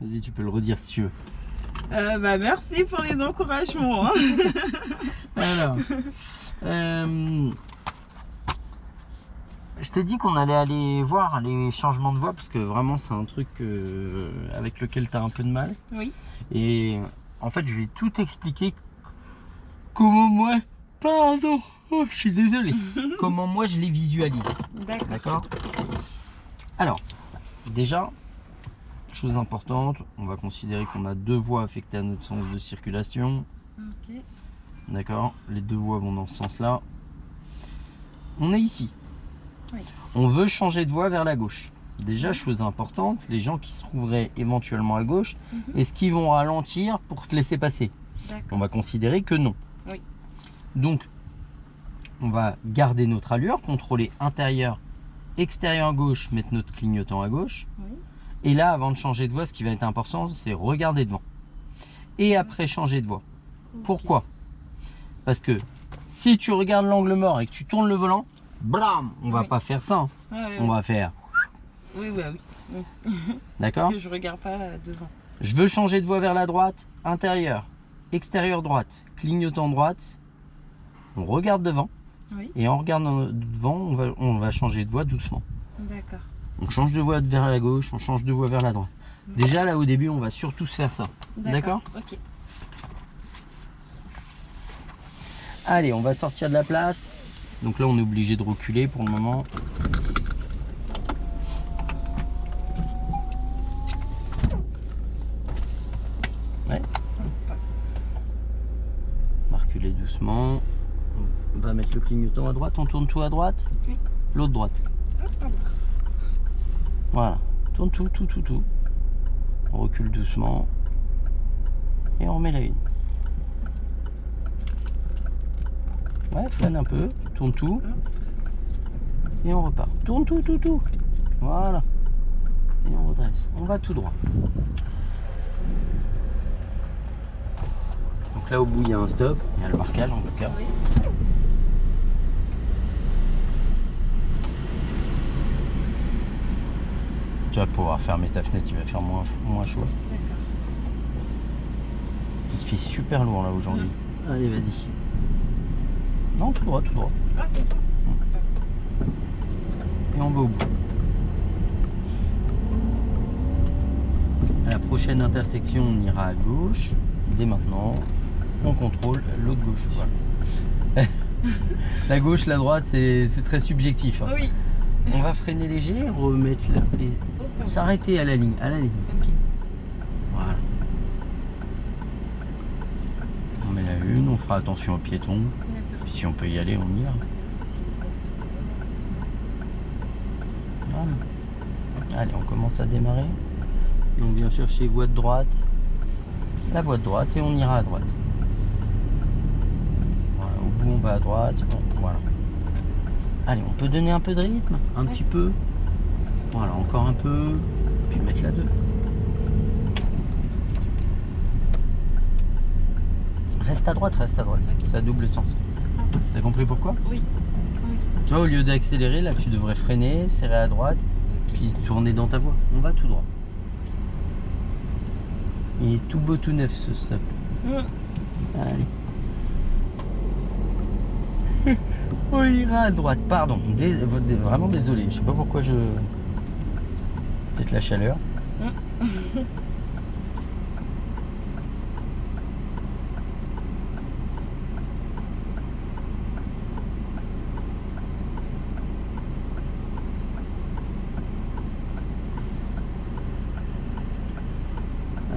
Vas-y, tu peux le redire si tu veux. Bah, merci pour les encouragements. Hein. Alors, je t'ai dit qu'on allait aller voir les changements de voix parce que vraiment c'est un truc avec lequel tu as un peu de mal. Oui. Et en fait, je vais tout expliquer comment moi... Pardon, oh, je suis désolé. Comment moi je les visualise. D'accord. Alors, déjà, chose importante, on va considérer qu'on a deux voies affectées à notre sens de circulation. Ok. D'accord. Les deux voies vont dans ce sens-là. On est ici. Oui. On veut changer de voie vers la gauche. Déjà, chose importante, les gens qui se trouveraient éventuellement à gauche, est-ce qu'ils vont ralentir pour te laisser passer? On va considérer que non. Oui. Donc, on va garder notre allure, contrôler intérieur, extérieur gauche, mettre notre clignotant à gauche. Oui. Et là, avant de changer de voie, ce qui va être important, c'est regarder devant. Et après, changer de voie. Okay. Pourquoi? Parce que si tu regardes l'angle mort et que tu tournes le volant, blam, on va pas faire ça. On va faire... Oui. D'accord? Parce que je regarde pas devant. Je veux changer de voie vers la droite, intérieur, extérieur droite, clignotant droite. On regarde devant. Oui. Et en regardant devant, on va changer de voie doucement. D'accord. On change de voie vers la gauche, on change de voie vers la droite. Déjà là au début, on va surtout se faire ça. D'accord? Ok. Allez, on va sortir de la place. Donc là, on est obligé de reculer pour le moment. Ouais. On va reculer doucement. On va mettre le clignotant à droite. On tourne tout à droite. Oui. L'autre droite. Voilà. Tourne tout. On recule doucement. Et on remet la une. Ouais, flâne un peu. Tourne tout. Et on repart. Tourne tout. Voilà. Et on redresse. On va tout droit. Donc là au bout il y a un stop. Il y a le marquage en tout cas. Oui. Tu vas pouvoir fermer ta fenêtre, il va faire moins chaud. D'accord. Il fait super lourd là aujourd'hui. Allez, vas-y. Non, tout droit. Ah, d'accord. Et on va au bout. À la prochaine intersection, on ira à gauche. Dès maintenant, on contrôle l'autre gauche. Voilà. La gauche, la droite, c'est très subjectif. Hein. Oui. On va freiner léger, remettre et s'arrêter à la ligne. Ok. Voilà. On met la une, on fera attention aux piétons. D'accord. Puis si on peut y aller, on y va. Voilà. Allez, on commence à démarrer. Et on vient chercher voie de droite. La voie de droite et on ira à droite. Voilà, au bout on va à droite. Bon, voilà. Allez, on peut donner un peu de rythme, un petit peu. Voilà, encore un peu. Puis mettre la 2. Reste à droite. C'est à double sens. T'as compris pourquoi? Oui. Tu vois, au lieu d'accélérer, là tu devrais freiner, serrer à droite, puis tourner dans ta voie. On va tout droit. Il est tout beau tout neuf ce stop. Allez. On ira à droite, pardon. Vraiment désolé, je sais pas pourquoi je... Peut-être la chaleur.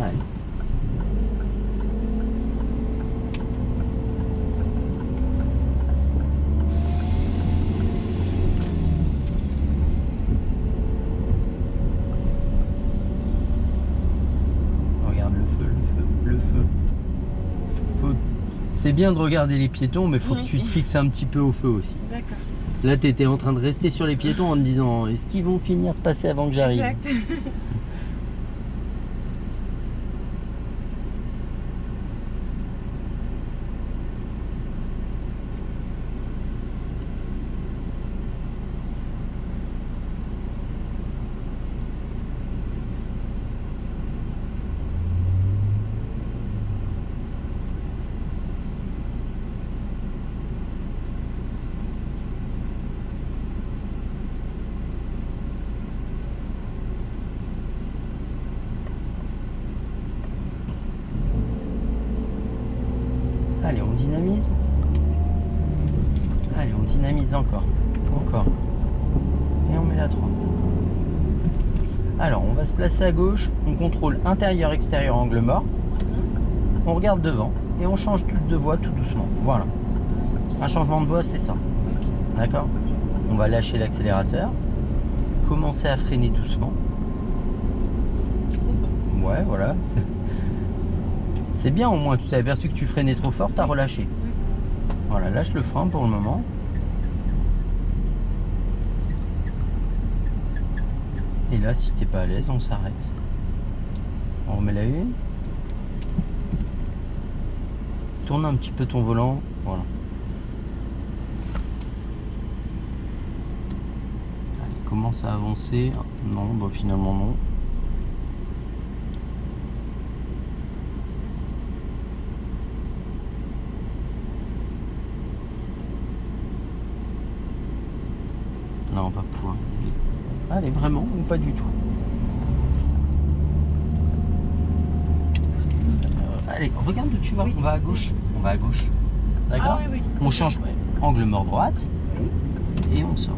Allez. Regarde le feu. C'est bien de regarder les piétons, mais faut que tu te fixes un petit peu au feu aussi. D'accord. Là, tu étais en train de rester sur les piétons en te disant, est-ce qu'ils vont finir de passer avant que j'arrive? Exact. Allez, on dynamise. Allez, on dynamise encore. Encore. Et on met la 3. Alors, on va se placer à gauche. On contrôle intérieur, extérieur, angle mort. On regarde devant et on change de voie tout doucement. Voilà. Un changement de voie, c'est ça. D'accord? On va lâcher l'accélérateur. Commencer à freiner doucement. Ouais, voilà. C'est bien, au moins, tu t'es aperçu que tu freinais trop fort, t'as relâché. Voilà, lâche le frein pour le moment. Et là, si t'es pas à l'aise, on s'arrête. On remet la une. Tourne un petit peu ton volant. Voilà. Allez, commence à avancer. Non, bah finalement non. Non, pas pouvoir. Allez, vraiment ou pas du tout. Allez, regarde où tu vas. Oui. On va à gauche. On va à gauche. D'accord? Ah, oui, oui. On change angle mort droite. Oui. Et on sort.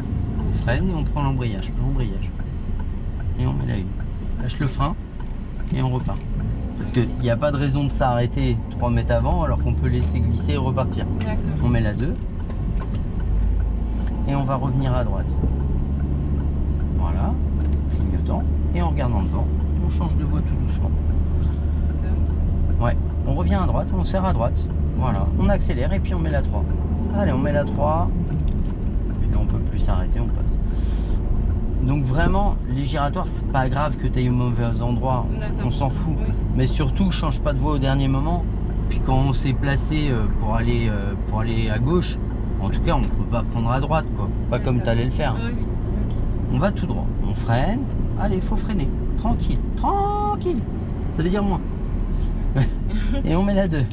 On freine et on prend l'embrayage. Et on met la une. Lâche le frein et on repart. Parce qu'il n'y a pas de raison de s'arrêter 3 mètres avant alors qu'on peut laisser glisser et repartir. On met la 2. Et on va revenir à droite. Voilà. Clignotant. Et en regardant devant, on change de voie tout doucement. Ouais, on revient à droite, on serre à droite. Voilà, on accélère et puis on met la 3. Allez, on met la 3. Et là, on peut plus s'arrêter, on passe. Donc vraiment, les giratoires, c'est pas grave que tu aies au mauvais endroit. On s'en fout. Oui. Mais surtout, change pas de voie au dernier moment. Puis quand on s'est placé pour aller à gauche, en tout cas, on ne peut pas prendre à droite, quoi. Pas comme tu allais le faire. Oui. Okay. On va tout droit. On freine. Allez, il faut freiner. Tranquille. Tranquille. Ça veut dire moins. Et on met la 2.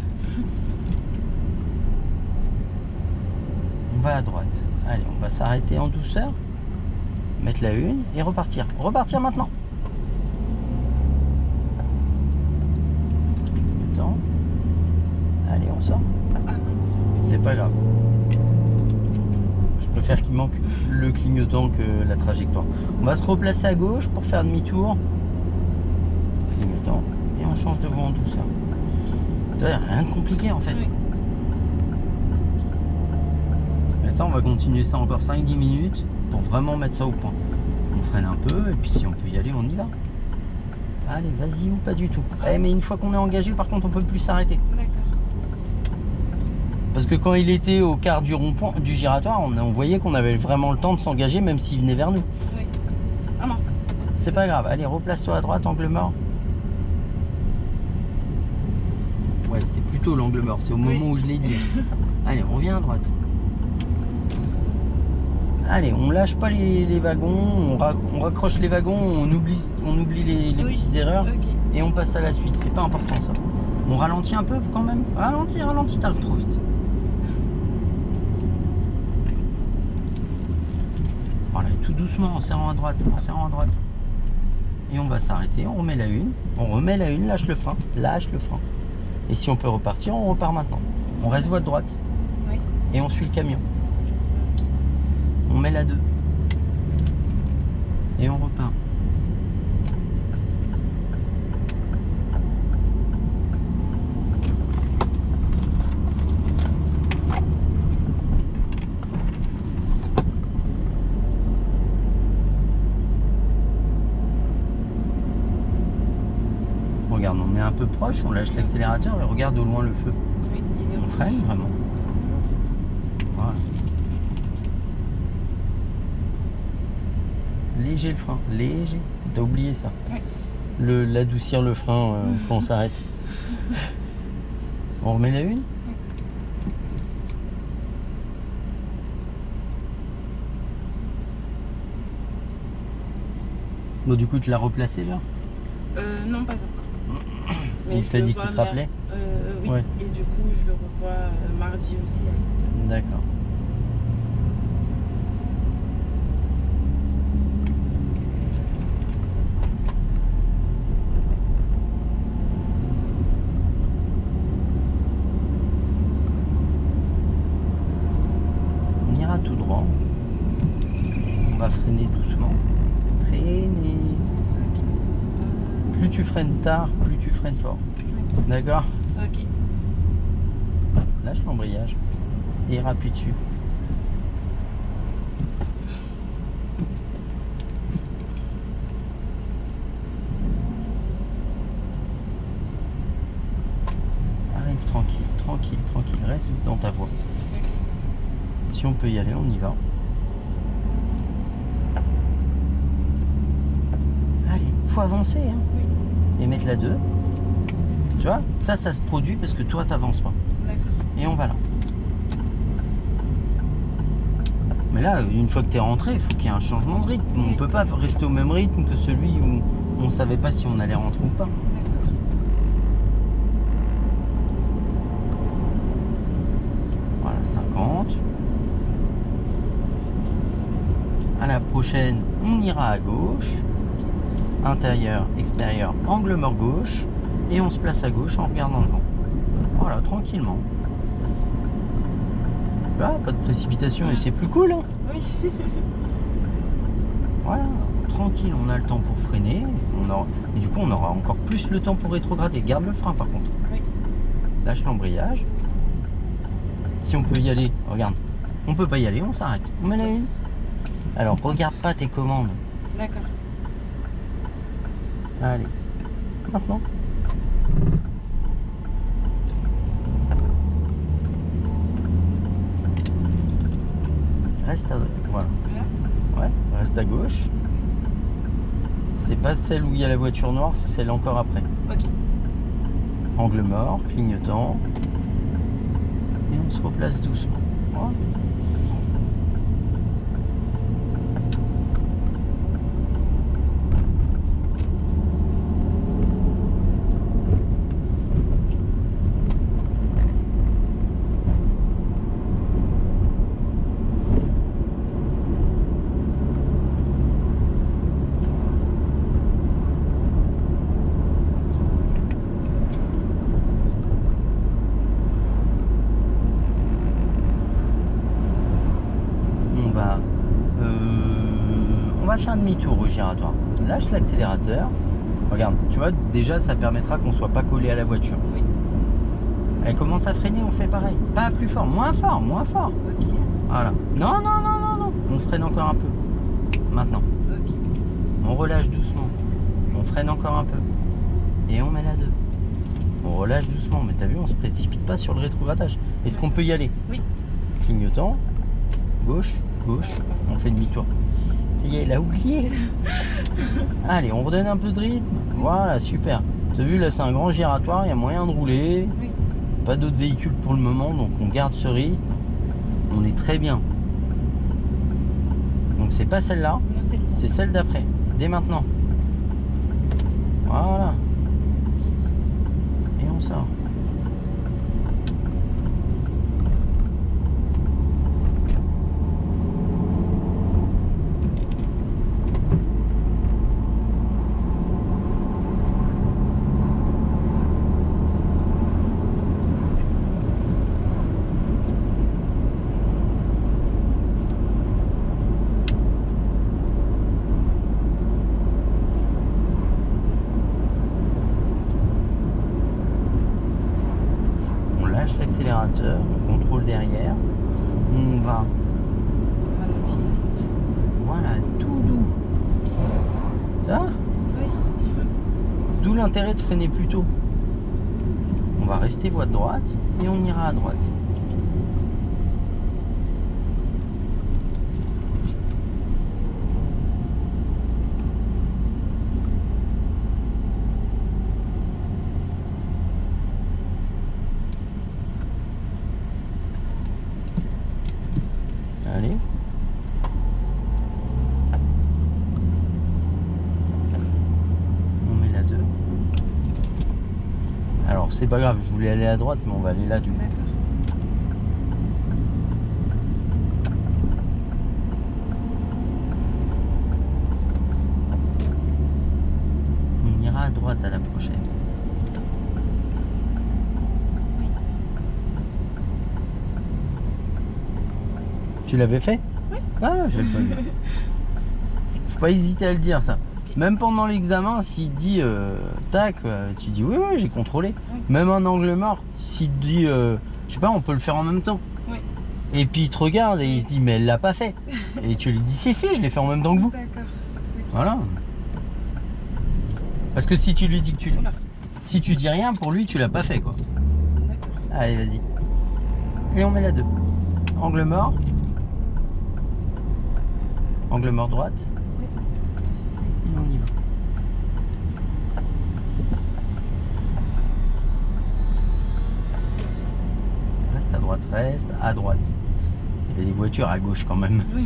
On va à droite. Allez, on va s'arrêter en douceur. Mettre la 1 et repartir. Repartir maintenant. Attends. Allez, on sort. C'est pas grave. Je préfère qu'il manque le clignotant que la trajectoire. On va se replacer à gauche pour faire demi-tour. Clignotant. Et on change de voie en douceur. Rien de compliqué en fait. Oui. Et ça, on va continuer ça encore 5-10 minutes pour vraiment mettre ça au point. On freine un peu et puis si on peut y aller, on y va. Allez, vas-y ou pas du tout. Allez, mais une fois qu'on est engagé, par contre, on peut plus s'arrêter. D'accord. Parce que quand il était au quart du rond-point du giratoire, on voyait qu'on avait vraiment le temps de s'engager même s'il venait vers nous. Oui. Ah mince. C'est pas grave. Allez, replace-toi à droite, angle mort. Ouais, c'est plutôt l'angle mort, c'est au moment où je l'ai dit. Allez, on revient à droite. Allez, on lâche pas les wagons, on raccroche les wagons, on oublie les petites erreurs et on passe à la suite. C'est pas important ça. On ralentit un peu quand même. Ralentis, t'arrives trop vite. Voilà, tout doucement en serrant à droite, Et on va s'arrêter, on remet la 1, lâche le frein. Et si on peut repartir, on repart maintenant. On reste voie de droite. Oui. Et on suit le camion. On met la 2. Et on repart. Regarde, on est un peu proche, on lâche l'accélérateur et regarde au loin le feu. Oui, on freine vraiment. Voilà. Léger le frein, léger. T'as oublié ça. Oui. L'adoucir le frein quand on s'arrête. On remet la 1. Bon, du coup, tu l'as replacé là? Non, pas encore. Mais il t'a dit qu'il te rappelait? Oui, ouais. Et du coup je le revois mardi aussi. D'accord. freines tard, plus tu freines fort. D'accord? Ok. Lâche l'embrayage et rappuie dessus. Arrive tranquille, tranquille, tranquille. Reste dans ta voie. Ok. Si on peut y aller, on y va. Allez, faut avancer, hein. Oui. Et mettre la 2. Tu vois, ça se produit parce que toi, t'avances pas. D'accord. Et on va là. Mais là, une fois que tu es rentré, il faut qu'il y ait un changement de rythme. On ne peut pas rester au même rythme que celui où on ne savait pas si on allait rentrer ou pas. Voilà, 50. À la prochaine, on ira à gauche. Intérieur, extérieur, angle mort gauche. Et on se place à gauche en regardant devant. Voilà, tranquillement. Là, pas de précipitation et c'est plus cool. Hein. Oui. Voilà, tranquille, on a le temps pour freiner. Et du coup, on aura encore plus le temps pour rétrograder. Garde le frein par contre. Oui. Lâche l'embrayage. Si on peut y aller, regarde. On peut pas y aller, on s'arrête. On met la 1. Alors, regarde pas tes commandes. D'accord. Allez, maintenant. Reste à... Voilà. Ouais, reste à gauche. C'est pas celle où il y a la voiture noire, c'est celle encore après. Ok. Angle mort, clignotant. Et on se replace doucement. Voilà. On va faire un demi-tour au giratoire. Lâche l'accélérateur. Regarde, tu vois, déjà ça permettra qu'on soit pas collé à la voiture. Oui. Elle commence à freiner, on fait pareil. Pas plus fort, moins fort, moins fort. Ok. Voilà. Non, non, non, non, non. On freine encore un peu. Maintenant. Ok. On relâche doucement. On freine encore un peu. Et on met la 2. On relâche doucement. Mais t'as vu, on se précipite pas sur le rétrogradage. Est-ce qu'on peut y aller? Oui. Clignotant. Gauche, gauche. On fait demi-tour. Ça y est, il a oublié. Allez, on redonne un peu de rythme. Voilà, super. Tu as vu, là, c'est un grand giratoire. Il y a moyen de rouler. Oui. Pas d'autres véhicules pour le moment. Donc, on garde ce rythme. On est très bien. Donc, c'est pas celle-là. C'est celle d'après. Dès maintenant. Voilà. Et on sort. L'accélérateur, on contrôle derrière, on va ralentir. Voilà, tout doux. Ça va? Oui. D'où l'intérêt de freiner plus tôt. On va rester voie de droite et on ira à droite. Allez. On met la 2. Alors c'est pas grave, je voulais aller à droite, mais on va aller là du coup. D'accord. On ira à droite à la prochaine. Oui. Tu l'avais fait? Oui. Ah, j'ai pas vu. Faut pas hésiter à le dire ça. Ok. Même pendant l'examen, s'il te dit tac, tu dis oui, j'ai contrôlé. Oui. Même un angle mort, s'il te dit, je sais pas, on peut le faire en même temps. Oui. Et puis il te regarde et il se dit, mais elle l'a pas fait. Et tu lui dis, si, je l'ai fait en même temps que vous. D'accord. Okay. Voilà. Parce que si tu lui dis que si tu dis rien, pour lui, tu l'as pas fait, quoi. D'accord. Allez, vas-y. Et on met la 2. Angle mort. Angle mort droite. Oui. Et on y va. Reste à droite, reste à droite. Il y a des voitures à gauche quand même. Oui.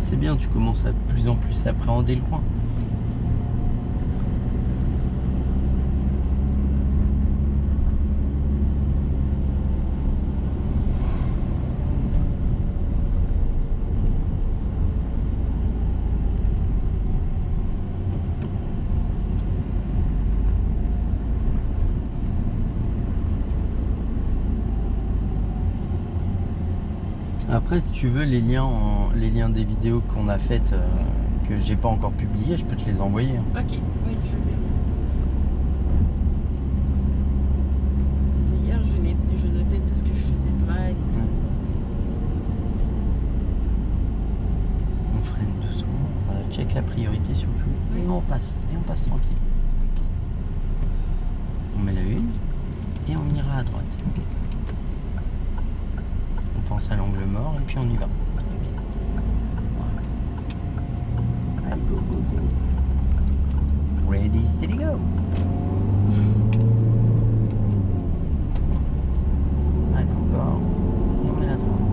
C'est bien, tu commences à plus en plus à appréhender le coin. Après, si tu veux, les liens des vidéos qu'on a faites, que j'ai pas encore publiées, je peux te les envoyer. Ok, oui, je veux bien. Parce que hier, je notais tout ce que je faisais de mal et tout. On freine doucement, check la priorité surtout. Oui. Et on passe tranquille. Okay. On met la 1 et on ira à droite. À l'angle mort et puis on y va. Voilà. Allez, go, go, go. Ready, steady, go. Allez, encore. Et on met la droite.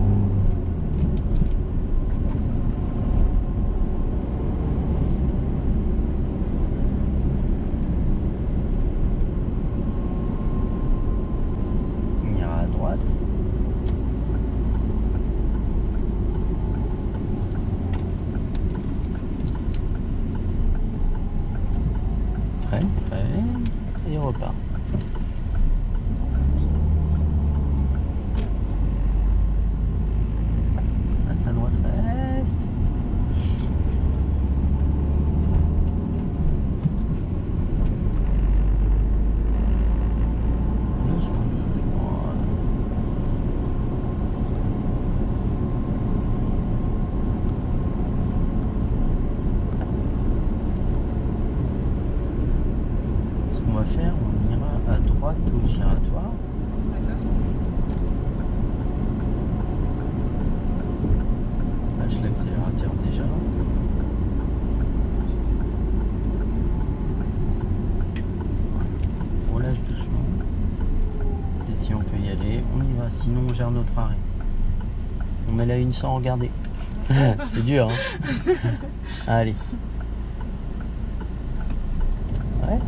On ira à droite. Et on repart. Reste à droite, reste. Doucement. Faire, on ira à droite au giratoire. D'accord. Lâche l'accélérateur déjà. On lâche doucement. Et si on peut y aller, on y va. Sinon on gère notre arrêt. On met la 1 sans regarder. C'est dur, hein. Allez. Ouais.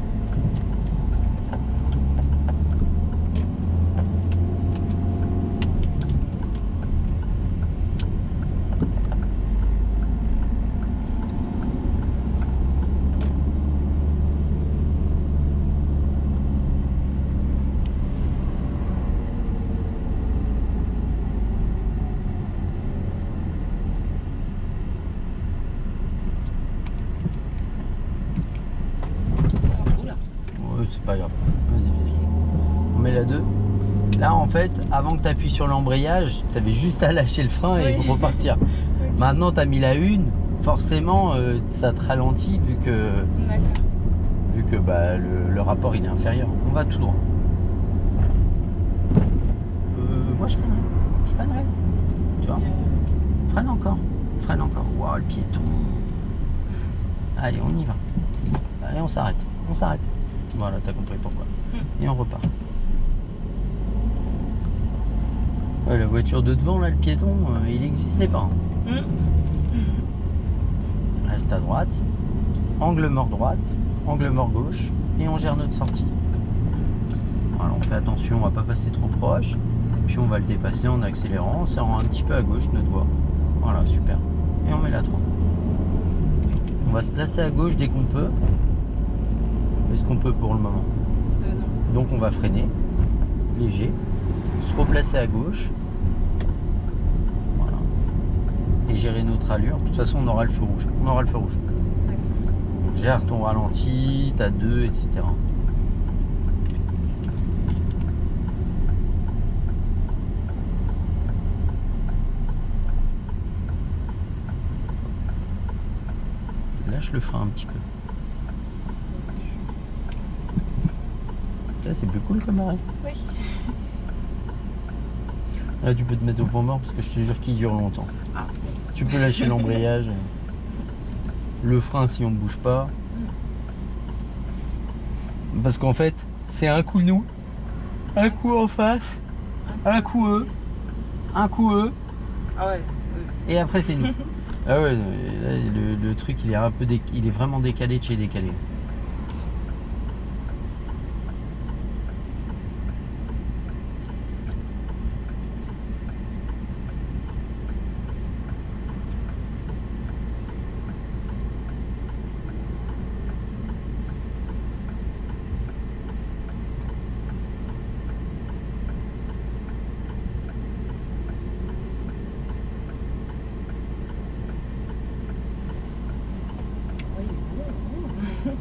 C'est pas grave, vas-y. On met la 2. Là en fait, avant que tu appuies sur l'embrayage, tu avais juste à lâcher le frein et repartir. Okay. Maintenant tu as mis la 1, forcément ça te ralentit vu que bah, le rapport il est inférieur. On va tout droit. Moi je freinerai. Tu vois, freine encore. Wow, le piéton. Allez, on y va. Allez, on s'arrête. Voilà, t'as compris pourquoi. Et on repart. Ouais, la voiture de devant, là, le piéton, il n'existait pas. Reste à droite. Angle mort droite. Angle mort gauche. Et on gère notre sortie. Voilà, on fait attention, on va pas passer trop proche. Puis on va le dépasser en accélérant, en serrant un petit peu à gauche notre voie. Voilà, super. Et on met la 3. On va se placer à gauche dès qu'on peut. Est-ce qu'on peut pour le moment? Non. Donc on va freiner, léger, se replacer à gauche gérer notre allure. De toute façon, on aura le feu rouge. On aura le feu rouge. Gère ton ralenti, ta 2, etc. Lâche le frein un petit peu. Ça, c'est plus cool comme arrêt. Oui. Là, tu peux te mettre au point mort parce que je te jure qu'il dure longtemps. Ah. Tu peux lâcher l'embrayage. Le frein si on ne bouge pas. Parce qu'en fait, c'est un coup nous, un coup en face, un coup eux, un coup eux, Ah ouais. et après c'est nous. Ah ouais, là, le truc il est un peu il est vraiment décalé de chez décalé.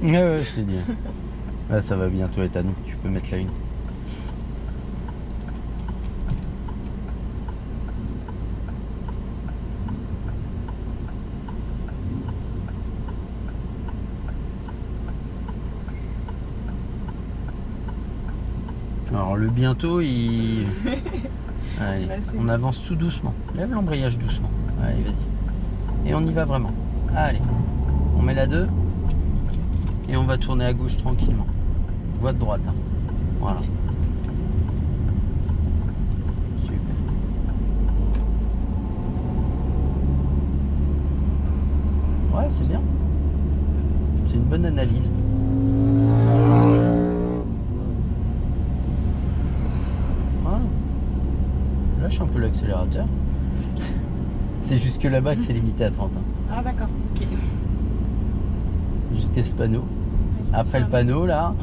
Ouais, je t'ai dit. Là, ça va bientôt être à nous. Tu peux mettre la une. Alors, le bientôt, il... Allez, on avance tout doucement. Lève l'embrayage doucement. Allez, vas-y. Et on y va vraiment. Allez. On met la 2. Et on va tourner à gauche tranquillement. Voie de droite. Hein. Voilà. Okay. Super. Ouais, c'est bien. C'est une bonne analyse. Voilà. Lâche un peu l'accélérateur. C'est jusque là-bas que c'est limité à 30. Hein. Ah d'accord, ok. Jusqu'à ce panneau. Après le panneau là.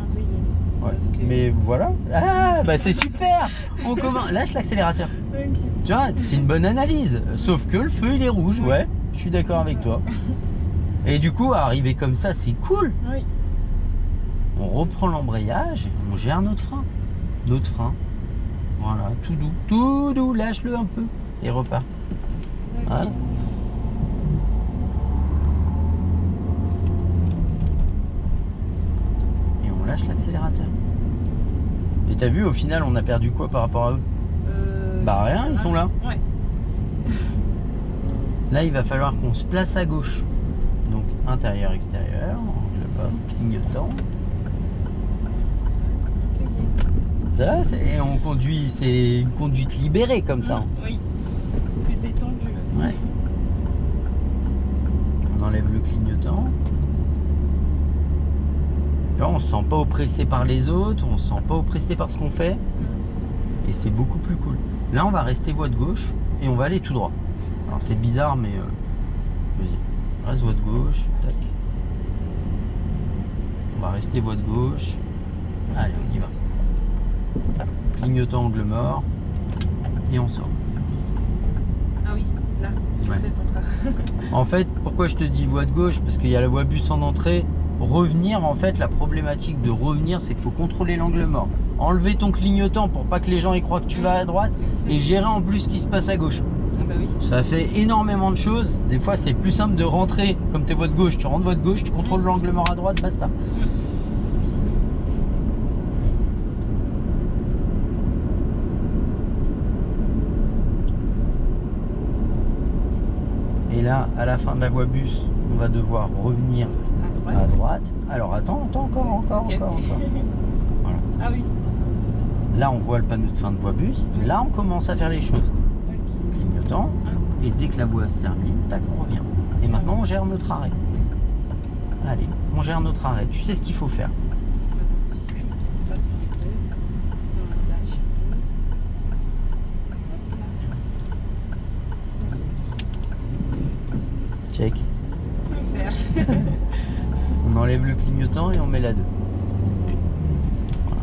Ouais. Que... Mais voilà. Ah bah c'est super. On commence. Lâche l'accélérateur. Okay. Tu vois, c'est une bonne analyse. Sauf que le feu il est rouge. Ouais. Je suis d'accord avec toi. Et du coup, arriver comme ça, c'est cool. Oui. On reprend l'embrayage et on gère notre frein. Notre frein. Voilà, tout doux. Tout doux. Lâche-le un peu et repart. Okay. Voilà. Lâche l'accélérateur. Et t'as vu, au final, on a perdu quoi par rapport à eux? Bah rien, ils sont là. Ouais. Là, il va falloir qu'on se place à gauche. Donc, intérieur, extérieur, angle bas, clignotant. Ça, et on conduit, c'est une conduite libérée comme ça. Oui, plus détendue aussi. Ouais. On enlève le clignotant. Là, on se sent pas oppressé par les autres, on se sent pas oppressé par ce qu'on fait. Et c'est beaucoup plus cool. Là, on va rester voie de gauche et on va aller tout droit. Alors, c'est bizarre, mais vas-y. Reste voie de gauche. Tac. On va rester voie de gauche. Allez, on y va. Clignotant angle mort. Et on sort. Ah oui, là, je sais pourquoi. En fait, pourquoi je te dis voie de gauche? Parce qu'il y a la voie bus en entrée. Revenir, en fait, la problématique de revenir, c'est qu'il faut contrôler l'angle mort. Enlever ton clignotant pour pas que les gens y croient que tu vas à droite et gérer en plus ce qui se passe à gauche. Ah bah oui. Ça fait énormément de choses. Des fois, c'est plus simple de rentrer comme t'es voie de gauche. Tu rentres voie de gauche, tu contrôles l'angle mort à droite, basta. Et là, à la fin de la voie bus, on va devoir revenir à droite. Alors attends, encore. Voilà. Ah oui. Là, on voit le panneau de fin de voie bus. Là, on commence à faire les choses. Clignotant. Et dès que la voie se termine, tac, on revient. Et maintenant, on gère notre arrêt. Allez, on gère notre arrêt. Tu sais ce qu'il faut faire. Check. Super. On enlève le clignotant et on met la 2. Voilà.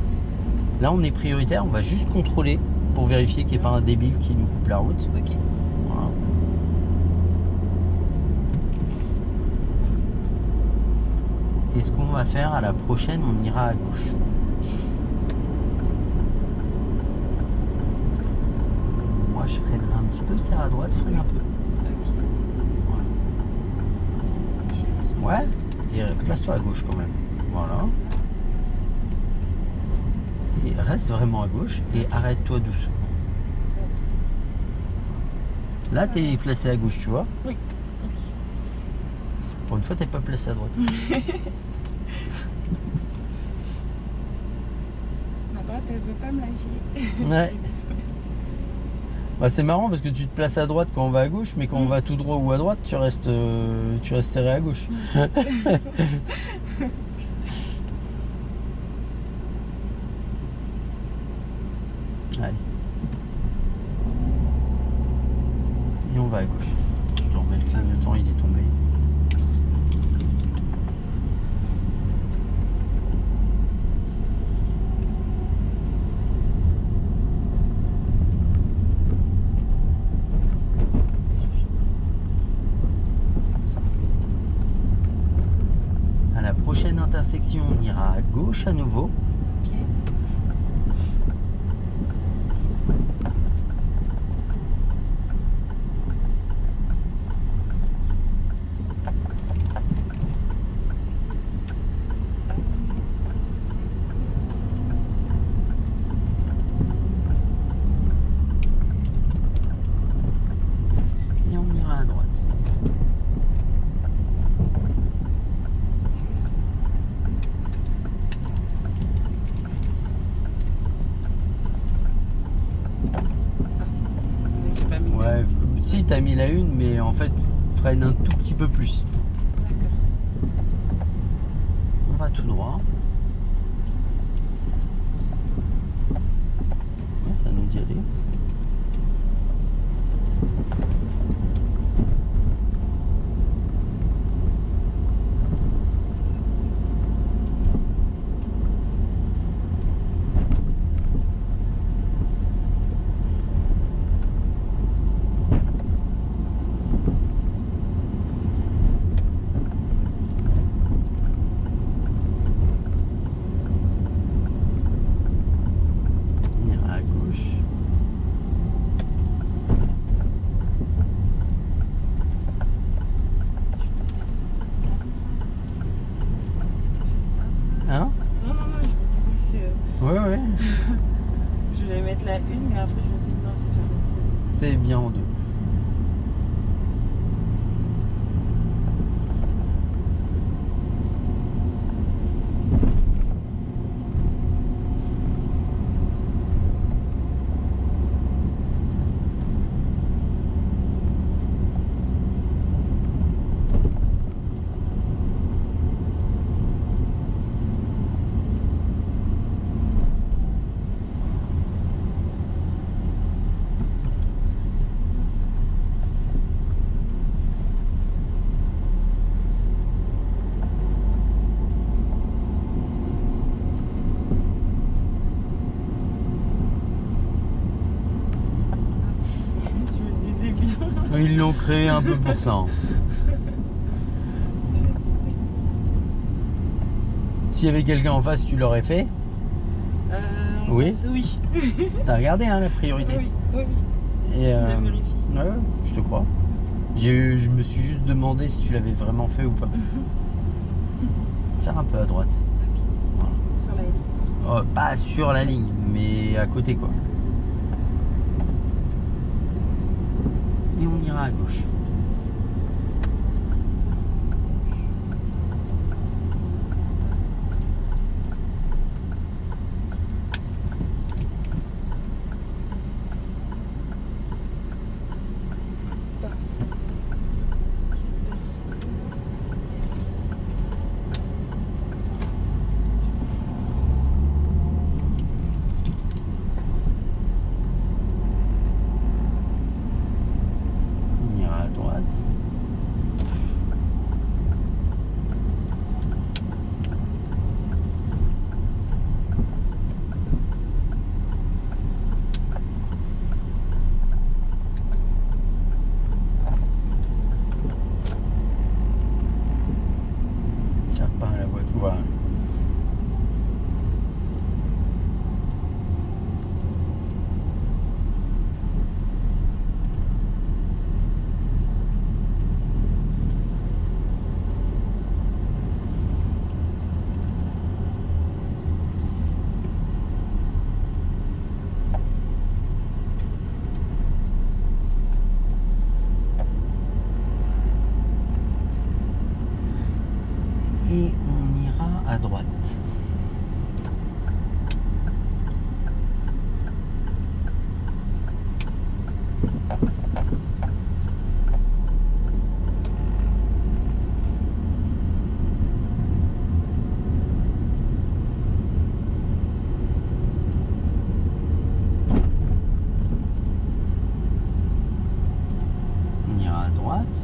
Là, on est prioritaire. On va juste contrôler pour vérifier qu'il n'y ait pas un débile qui nous coupe la route. Ok. Voilà. Et ce qu'on va faire à la prochaine, on ira à gauche. Moi, je freinerai un petit peu, serre à droite, freine un peu. Ok. Ouais, et place-toi à gauche quand même. Voilà. Et reste vraiment à gauche et arrête-toi doucement. Là, tu es placé à gauche, tu vois. Oui. Pour une fois, t'es pas placé à droite. Ma droite, elle veut pas me lâcher. Ouais. Bah, c'est marrant parce que tu te places à droite quand on va à gauche, mais quand on va tout droit ou à droite, tu restes serré à gauche. Allez. Et on va à gauche. Je te remets le clignotant, il est tombé. À la prochaine intersection, on ira à gauche à nouveau. Ok. Et on ira à droite. J'ai pas mis de- Ouais, si t'as mis la une, mais en fait, freine un tout petit peu plus. D'accord. On va tout droit. Ouais, ça nous dit aller. On ira à gauche. Hein? Non, je me disais que Ouais, ouais. je voulais mettre la une, mais après je me suis dit non, c'est faisable. C'est bien en deux. Je me disais bien. Ils l'ont créé un peu pour ça. Hein. S'il y avait quelqu'un en face, tu l'aurais fait. Oui. Oui. T'as regardé hein, la priorité. Oui. Et, Je vérifie. ouais, je te crois. Je me suis juste demandé si tu l'avais vraiment fait ou pas. Tire un peu à droite. Ok. Voilà. Sur la ligne. Oh, pas sur la ligne, mais à côté quoi. Et on ira à gauche. On ira à droite. Voilà. Et on ira à droite. On ira à droite.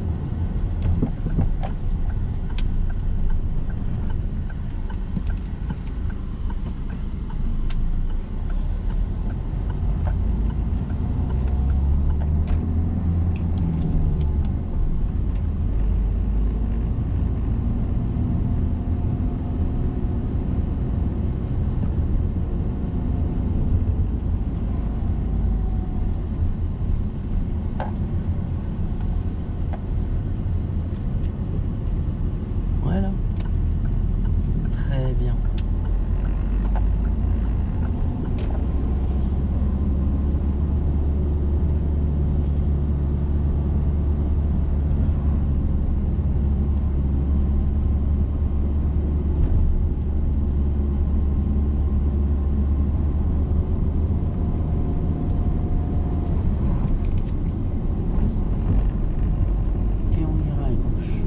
Voilà. Très bien. Et on ira à gauche.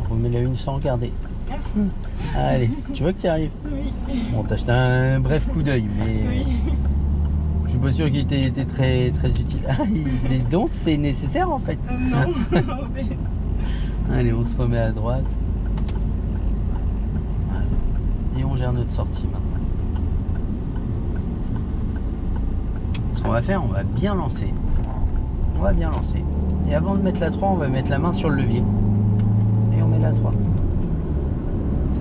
On remet la une sans regarder. Allez, tu vois que tu y arrives. Oui. Bon, t'as jeté un bref coup d'œil, mais Oui. je suis pas sûr qu'il était très, très utile. Ah, et donc c'est nécessaire en fait. Non. Mais... Allez, on se remet à droite. Voilà. Et on gère notre sortie maintenant. Ce qu'on va faire, on va bien lancer. On va bien lancer. Et avant de mettre la 3, on va mettre la main sur le levier. Et on met la 3.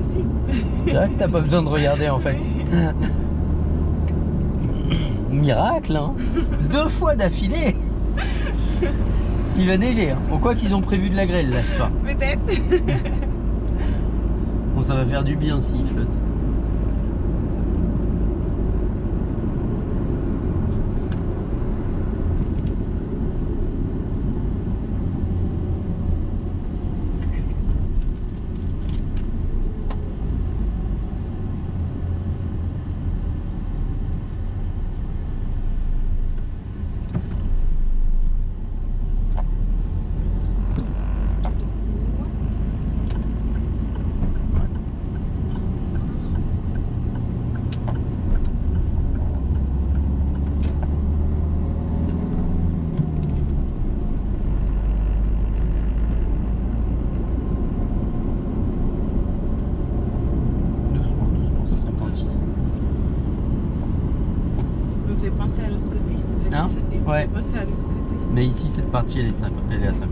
Facile. C'est vrai que t'as pas besoin de regarder en fait. Miracle, hein. 2 fois d'affilée. Il va neiger, hein. Bon, quoi qu'ils ont prévu de la grêle là, c'est pas. Peut-être. Bon, ça va faire du bien s'il flotte. Doucement, doucement, 56. Me fait penser à l'autre côté. En fait, Hein? il me Ouais. fait penser à l'autre côté. Mais ici, cette partie, elle est à 50.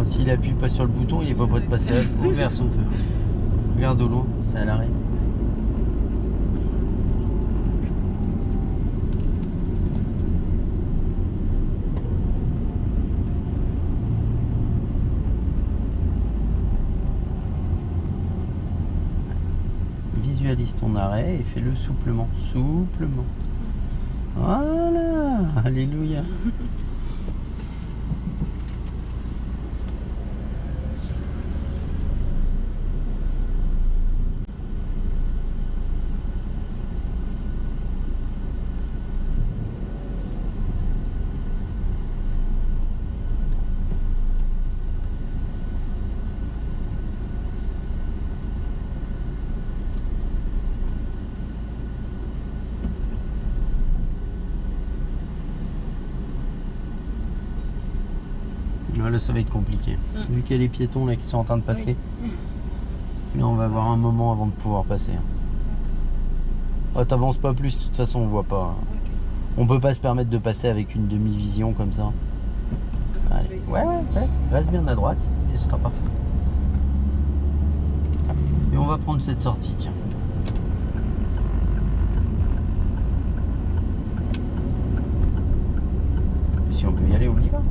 S'il appuie pas sur le bouton, il est pas prêt de passer vers son feu. Regarde au loin, c'est à l'arrêt. Visualise ton arrêt et fais-le souplement. Souplement. Voilà. Alléluia. là ça va être compliqué. Vu qu'il y a les piétons là qui sont en train de passer. Là on va avoir un moment avant de pouvoir passer. Oh, t'avances pas plus, de toute façon on voit pas. On peut pas se permettre de passer avec une demi-vision comme ça. Allez. Ouais, reste bien à droite et ce sera parfait. Et on va prendre cette sortie, tiens. Si on peut y aller, on y va.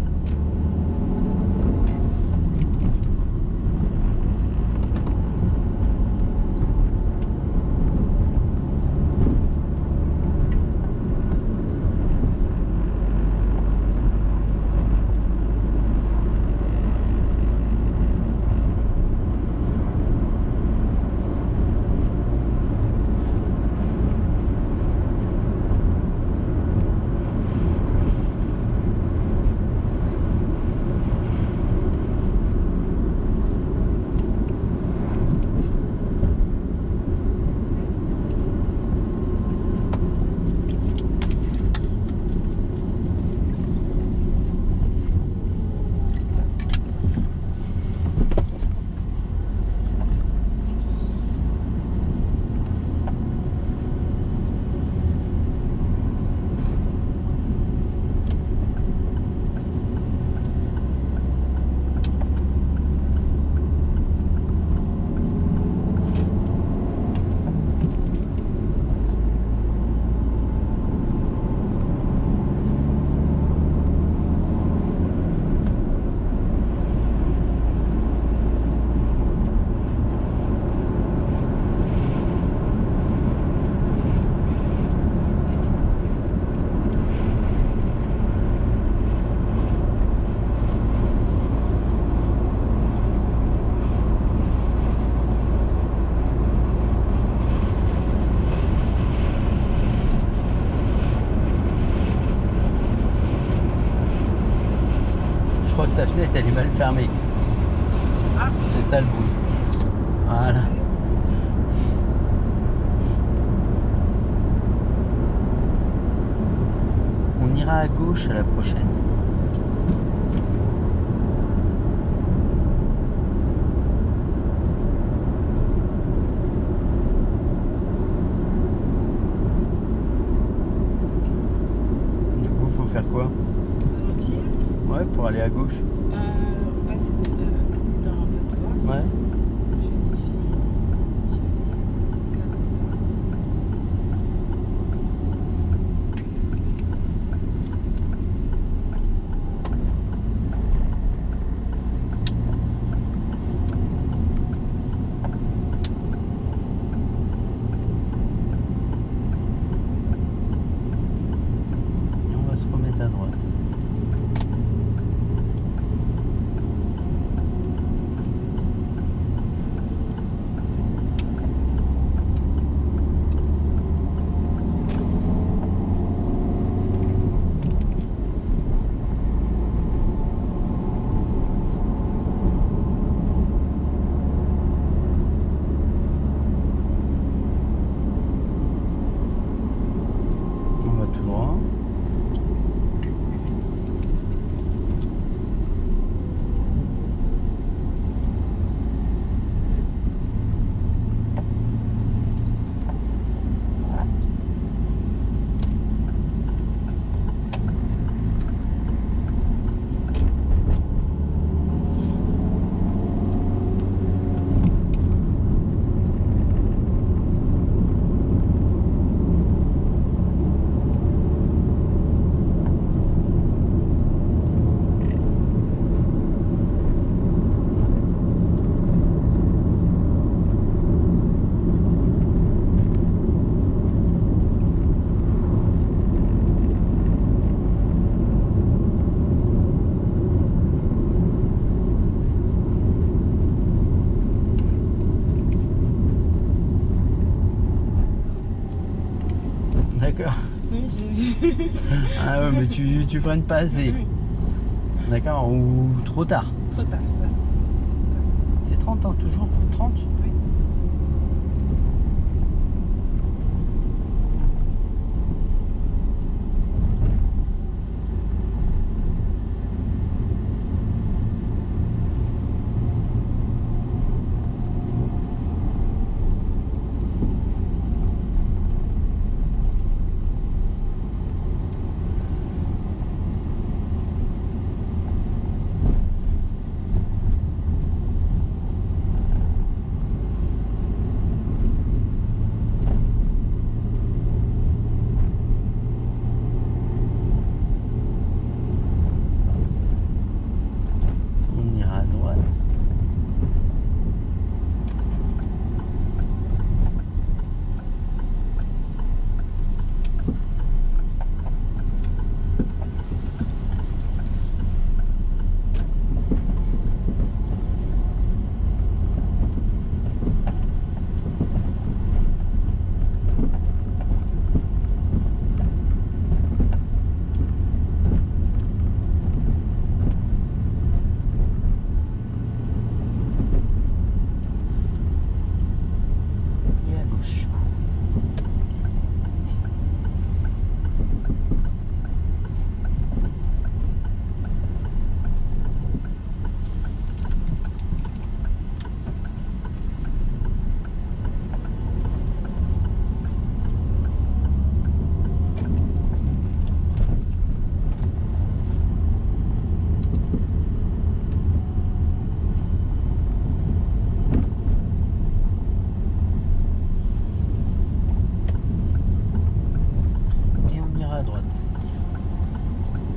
Je crois que ta fenêtre elle est mal fermée. Ah. C'est ça le bruit. Voilà. On ira à gauche à la prochaine. Du coup, faut faire quoi? Ouais, pour aller à gauche. Passer dans le droit. Ouais. Et on va se remettre à droite. On va tout droit. D'accord. Oui, j'ai vu. Ah ouais, mais tu freines pas assez. D'accord, ou trop tard. Trop tard. Là. C'est 30 ans toujours? 30? Oui. gauche.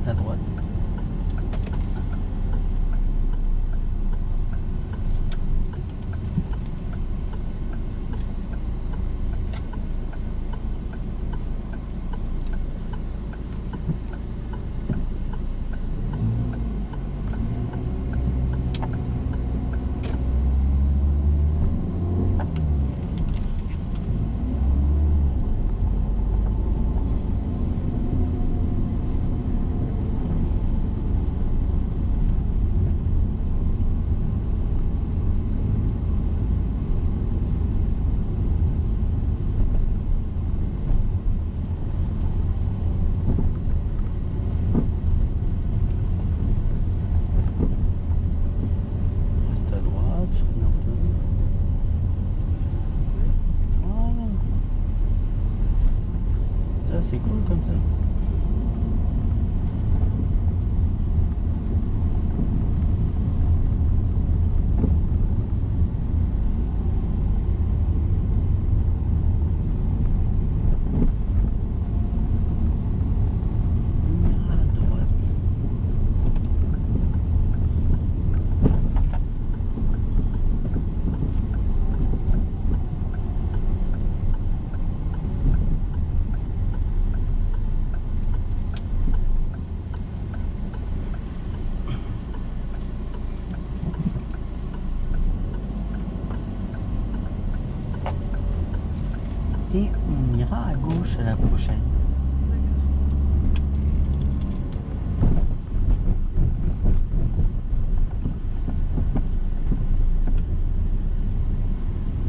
À droite. C'est cool comme ça. Et on ira à gauche à la prochaine.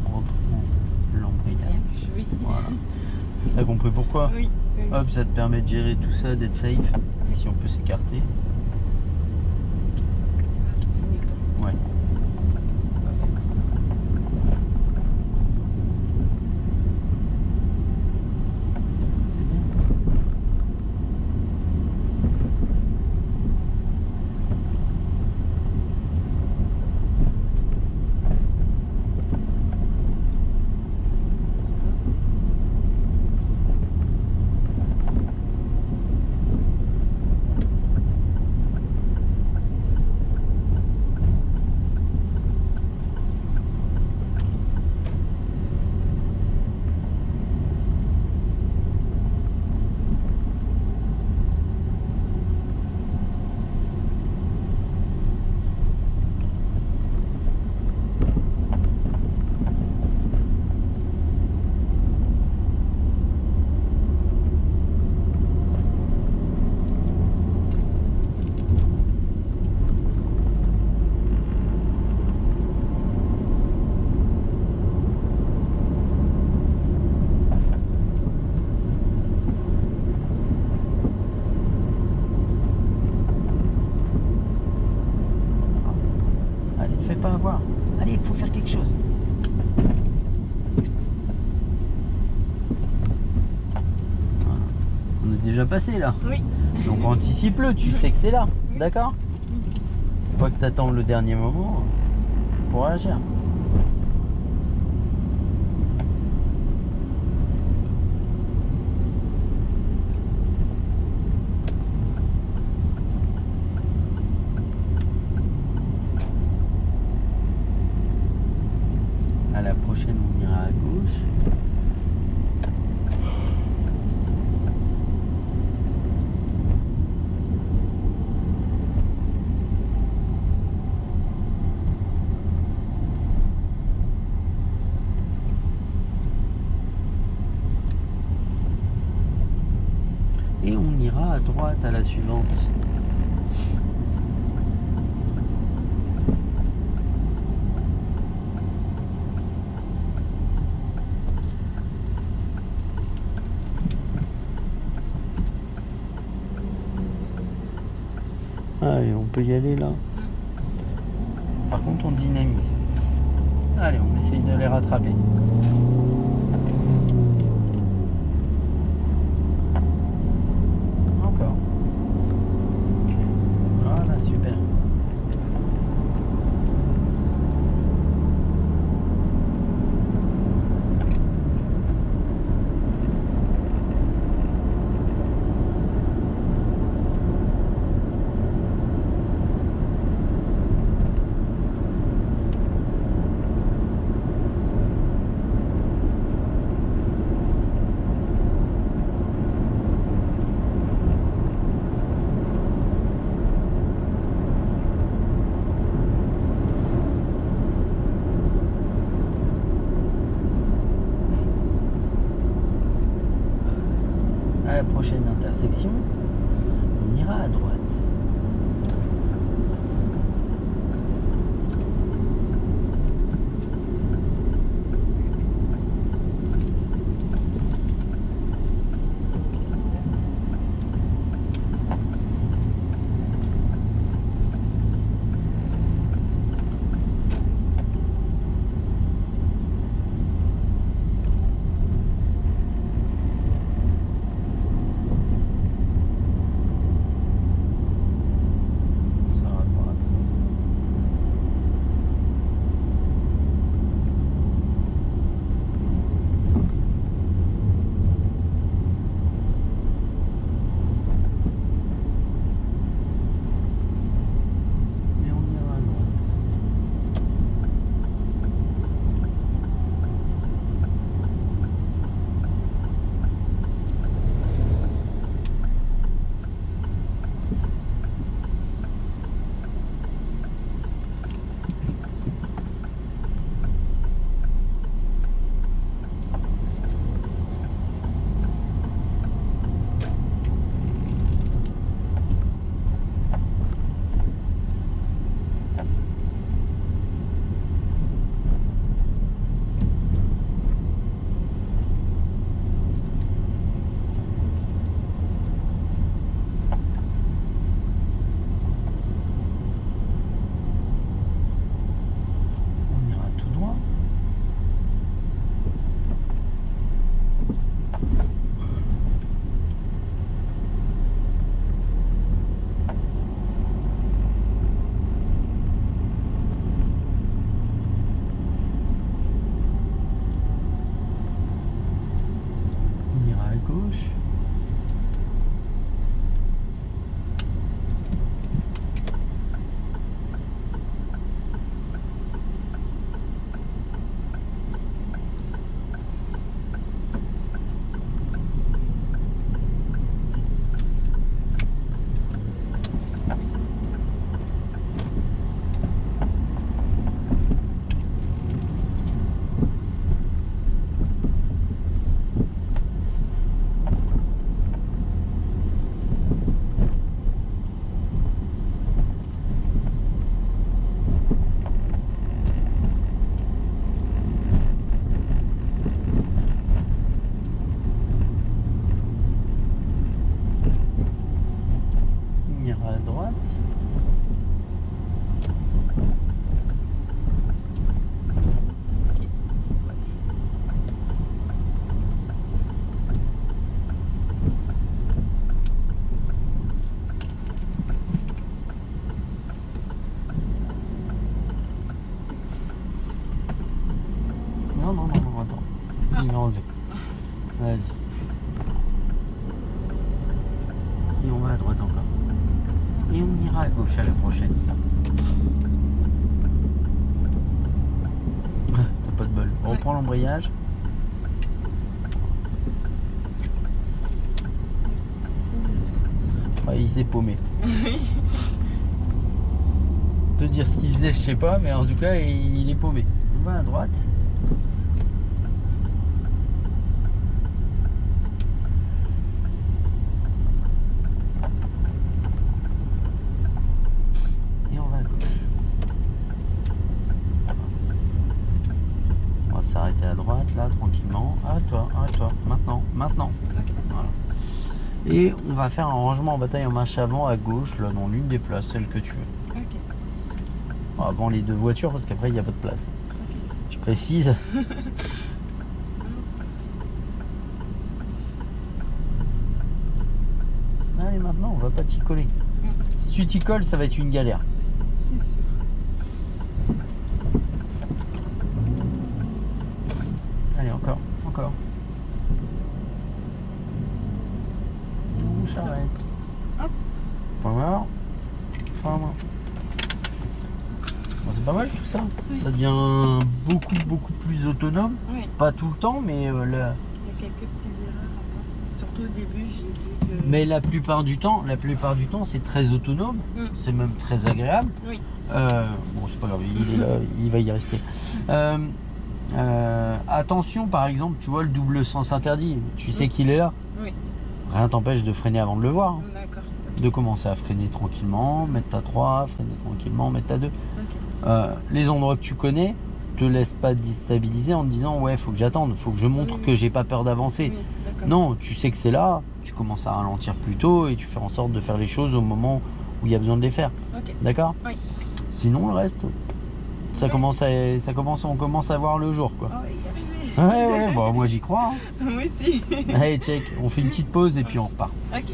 Rentrons l'embrayage. Oui. Voilà. T'as compris pourquoi? Oui. Hop, ça te permet de gérer tout ça, d'être safe. Ici on peut s'écarter. Ouais. Pas avoir. Allez, il faut faire quelque chose. Voilà. On est déjà passé là. Oui. Donc anticipe-le, tu sais que c'est là. Oui. D'accord? Pas que tu attends le dernier moment pour agir. À la prochaine, on ira à gauche. Et on ira à droite à la suivante. Allez, on peut y aller là. Par contre, on dynamise. Allez, on essaye de les rattraper. Encore. Voilà, super. À la prochaine intersection, on ira à droite. Gauche. À droite. Non, non, non, non, attends. Il m'a enlevé. Vas-y. Et on va à droite encore. Et on ira à gauche à la prochaine. T'as pas de bol. On reprend l'embrayage. Ouais, il s'est paumé. Te dire ce qu'il faisait, je sais pas, mais en tout cas, il est paumé. On va à droite. S'arrêter à droite là tranquillement. À toi, maintenant. Ok. Voilà. Et on va faire un rangement en bataille en marche avant à gauche, là dans l'une des places, celle que tu veux. Ok. Bon, avant les deux voitures parce qu'après il n'y a pas de place. Ok. Je précise. Allez, maintenant on va pas t'y coller. Si tu t'y colles, ça va être une galère. C'est sûr. Allez, encore, encore. Douche, arrête. Hop. Point mort. Point mort. Bon, c'est pas mal tout ça. Oui. Ça devient beaucoup plus autonome. Oui. Pas tout le temps, mais Il y a quelques petites erreurs encore. Surtout au début, j'ai vu que. mais la plupart du temps, c'est très autonome. C'est même très agréable. Oui. Bon, c'est pas grave, il est là, il va y rester. Attention, par exemple, tu vois le double sens interdit, tu sais qu'il est là. Oui. Rien t'empêche de freiner avant de le voir. D'accord. De commencer à freiner tranquillement, mettre ta 3, freiner tranquillement, mettre ta 2. Ok. Les endroits que tu connais, te laisse pas déstabiliser en te disant ouais, faut que j'attende, faut que je montre que j'ai pas peur d'avancer. Oui, d'accord. Non, tu sais que c'est là, tu commences à ralentir plus tôt et tu fais en sorte de faire les choses au moment où il y a besoin de les faire. Ok. D'accord? Oui. Sinon, le reste, on commence à voir le jour, quoi. Oh, y arriver. Ouais, bon, moi j'y crois. Hein. Moi aussi. Allez, check, on fait une petite pause et puis on repart. Ok.